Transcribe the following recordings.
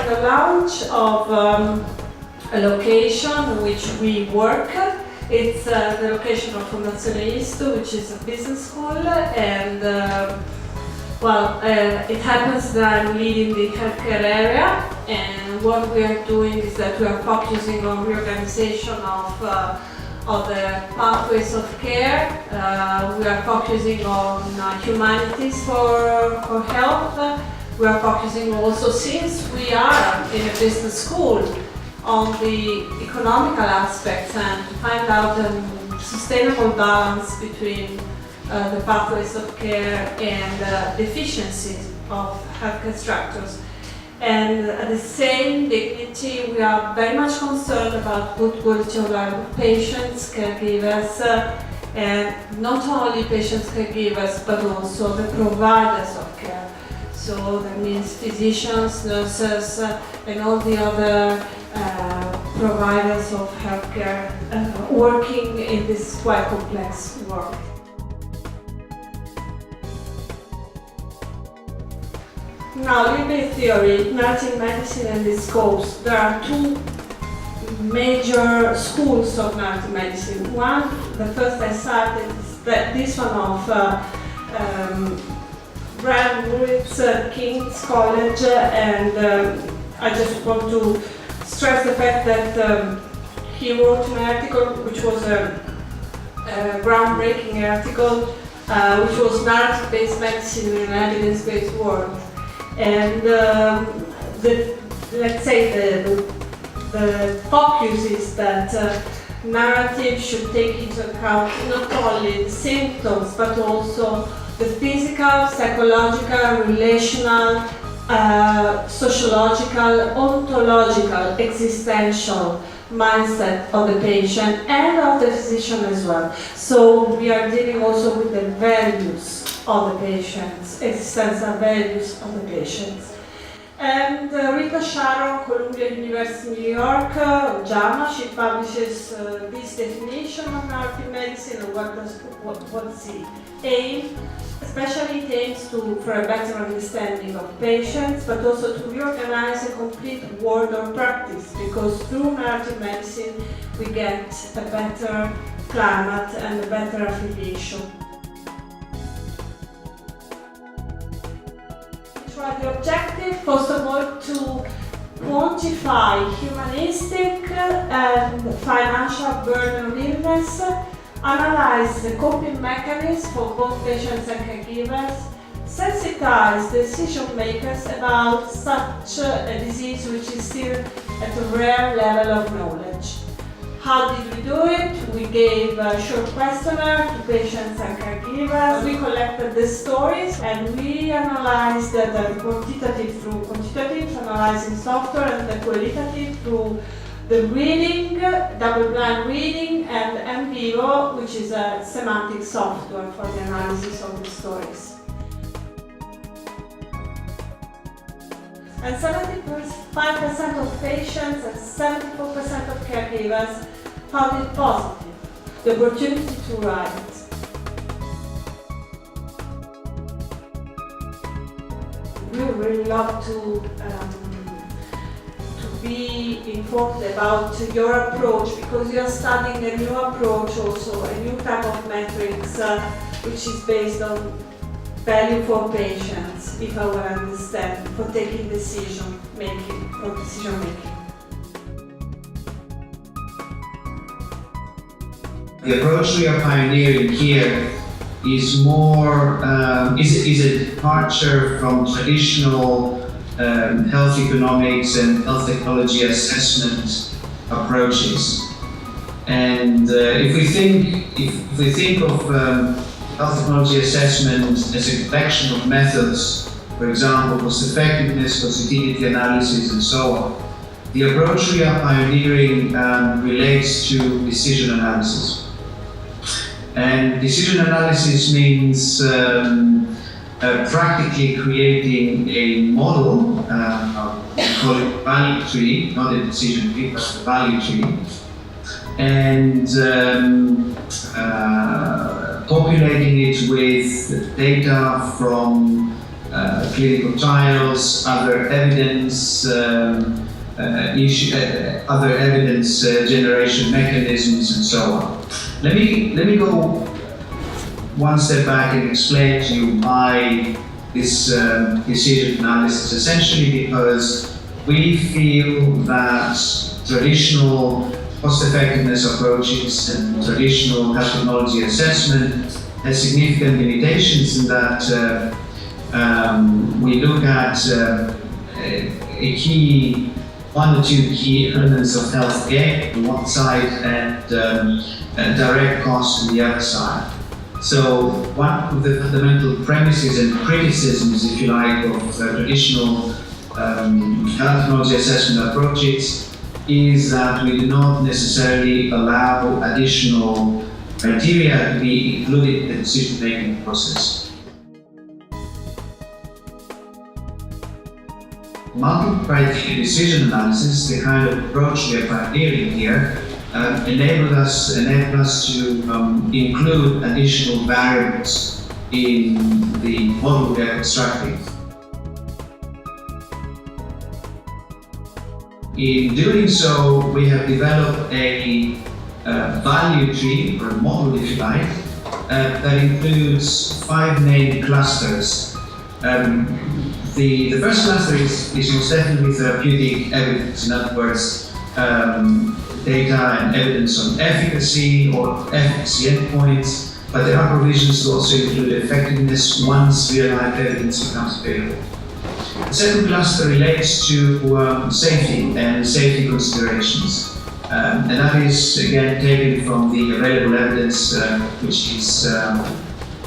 the launch of a location which we work. It's the location of Fondazione ISTUD, which is a business school, and it happens that I'm leading the healthcare area, and what we are doing is that we are focusing on reorganization of the pathways of care. We are focusing on humanities for health. We are focusing also, since we are in a business school, on the economical aspects and to find out a sustainable balance between the pathways of care and the efficiencies of healthcare structures. And at the same dignity, we are very much concerned about good quality of life of patients, caregivers, and not only patients, caregivers, but also the providers of care. So that means physicians, nurses, and all the other providers of healthcare working in this quite complex world. Now, a little bit of theory, narrative medicine and its scopes. There are two major schools of narrative medicine. One, the first I started, is this one of Gran Bretagna King's College, and I just want to stress the fact that he wrote an article which was a groundbreaking article, which was narrative-based medicine in an evidence-based world. And let's say the focus is that narrative should take into account not only the symptoms but also the physical, psychological, relational, sociological, ontological, existential mindset of the patient and of the physician as well. So we are dealing also with the values of the patients, existential values of the patients. And Rita Sharon, Columbia University, New York, JAMA, she publishes this definition of narrative medicine and what's the aim. Especially it aims for a better understanding of patients, but also to reorganize a complete world of practice, because through narrative medicine we get a better climate and a better affiliation. The objective, first of all, to quantify humanistic and financial burden of illness, analyze the coping mechanisms for both patients and caregivers, sensitize decision makers about such a disease which is still at a rare level of knowledge. How did we do it? We gave a short questionnaire to patients and caregivers. We collected the stories and we analyzed the quantitative through quantitative analyzing software and the qualitative through the reading, double-blind reading, and MVivo, which is a semantic software for the analysis of the stories. And 75% of patients and 74% of caregivers found it positive, the opportunity to write. We really love to be informed about your approach, because you are studying a new approach also, a new type of metrics which is based on value for patients, if I will understand, for taking decision making. The approach we are pioneering here is more is a departure from traditional health economics and health technology assessment approaches. And if we think of health technology assessment as a collection of methods, for example, cost effectiveness, sensitivity analysis, and so on, the approach we are pioneering relates to decision analysis. And decision analysis means practically creating a model, we call it value tree, not a decision tree, but a value tree, and populating it with data from clinical trials, other evidence, other evidence generation mechanisms, and so on. Let me go one step back and explain to you why this decision analysis. Essentially because we feel that traditional cost-effectiveness approaches and traditional health technology assessment has significant limitations in that we look at one or two key elements of health gain on one side and direct costs on the other side. So one of the fundamental premises and criticisms, if you like, of traditional health technology assessment approaches is that we do not necessarily allow additional criteria to be included in the decision-making process. Multiple criteria decision analysis, the kind of approach we are pioneering here, enable us to include additional variables in the model we are constructing. In doing so, we have developed a value tree, or a model if you like, that includes 5 main clusters. The first cluster is most definitely therapeutic evidence, in other words, data and evidence on efficacy or efficacy endpoints, but there are provisions to also include effectiveness once real-life evidence becomes available. The second cluster relates to safety and safety considerations, and that is again taken from the available evidence which is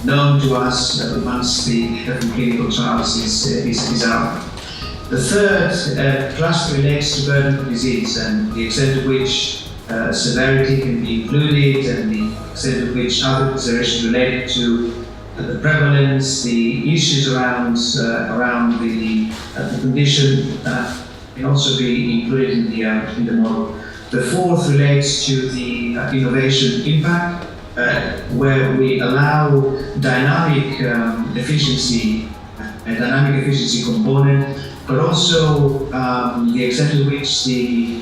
known to us once the clinical trials is out. The third cluster relates to burden of disease and the extent to which severity can be included and the extent to which other considerations related to the prevalence, the issues around the condition can also be included in the model. The fourth relates to the innovation impact, where we allow dynamic efficiency, a dynamic efficiency component, but also the extent to which the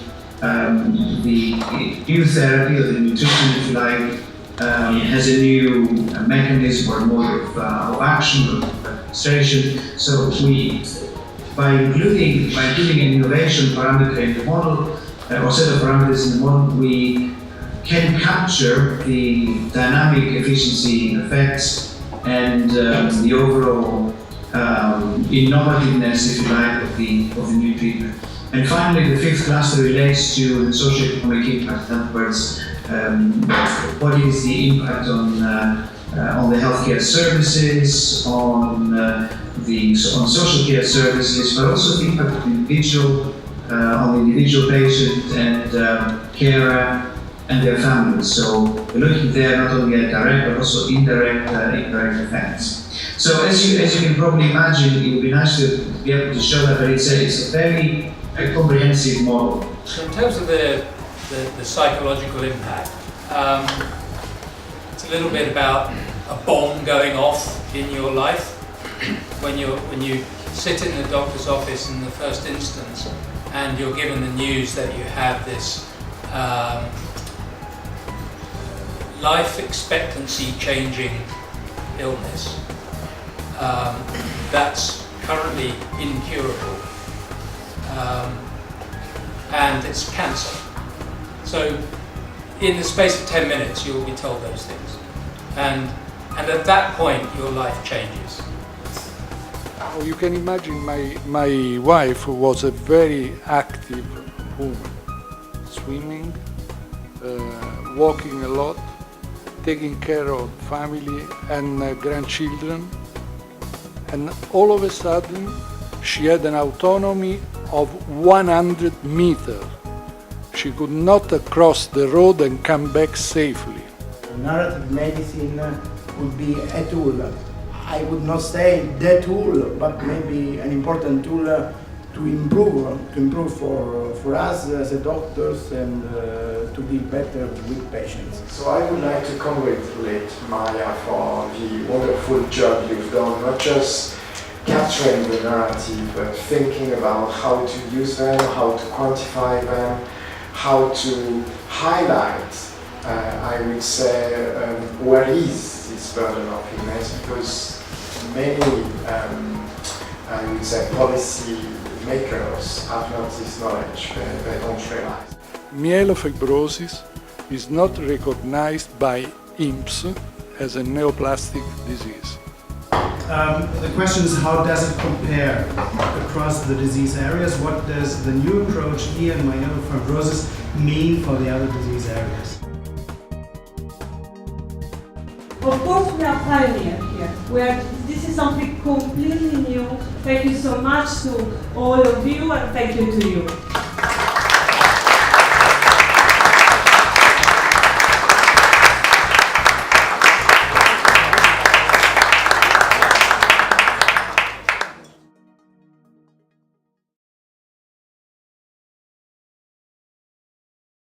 new therapy or the nutrition, if you like, has a new mechanism or mode of action or administration. So by including an innovation parameter in the model, or set of parameters in the model, we can capture the dynamic efficiency effects and the overall innovativeness, if you like, of the new treatment. And finally, the fifth cluster relates to the socioeconomic impact. In other words, what is the impact on the healthcare services, on social care services, but also the impact of on the individual patient and carer and their families. So we're looking there not only at direct but also indirect effects. So as you can probably imagine, it would be nice to be able to show that, but it's a very comprehensive model. So in terms of the psychological impact, it's a little bit about a bomb going off in your life when you sit in the doctor's office in the first instance and you're given the news that you have this life expectancy changing illness that's currently incurable, and it's cancer. So in the space of 10 minutes you'll be told those things, and at that point your life changes. You can imagine my wife was a very active woman, swimming, walking a lot, taking care of family and grandchildren, and all of a sudden she had an autonomy of 100 meters. She could not cross the road and come back safely. Narrative medicine would be a tool. I would not say the tool, but maybe an important tool to improve for us as doctors and to be better with patients. So I would like to congratulate Maya for the wonderful job you've done, not just capturing the narrative, thinking about how to use them, how to quantify them, how to highlight, I would say, where is this burden of illness, because many, I would say, policy makers have not this knowledge, they don't realize. Myelofibrosis is not recognized by IMSS as a neoplastic disease. The question is, how does it compare across the disease areas? What does the new approach here in myelofibrosis mean for the other disease areas? Of course, we are pioneers here. This is something completely new. Thank you so much to all of you, and thank you to you.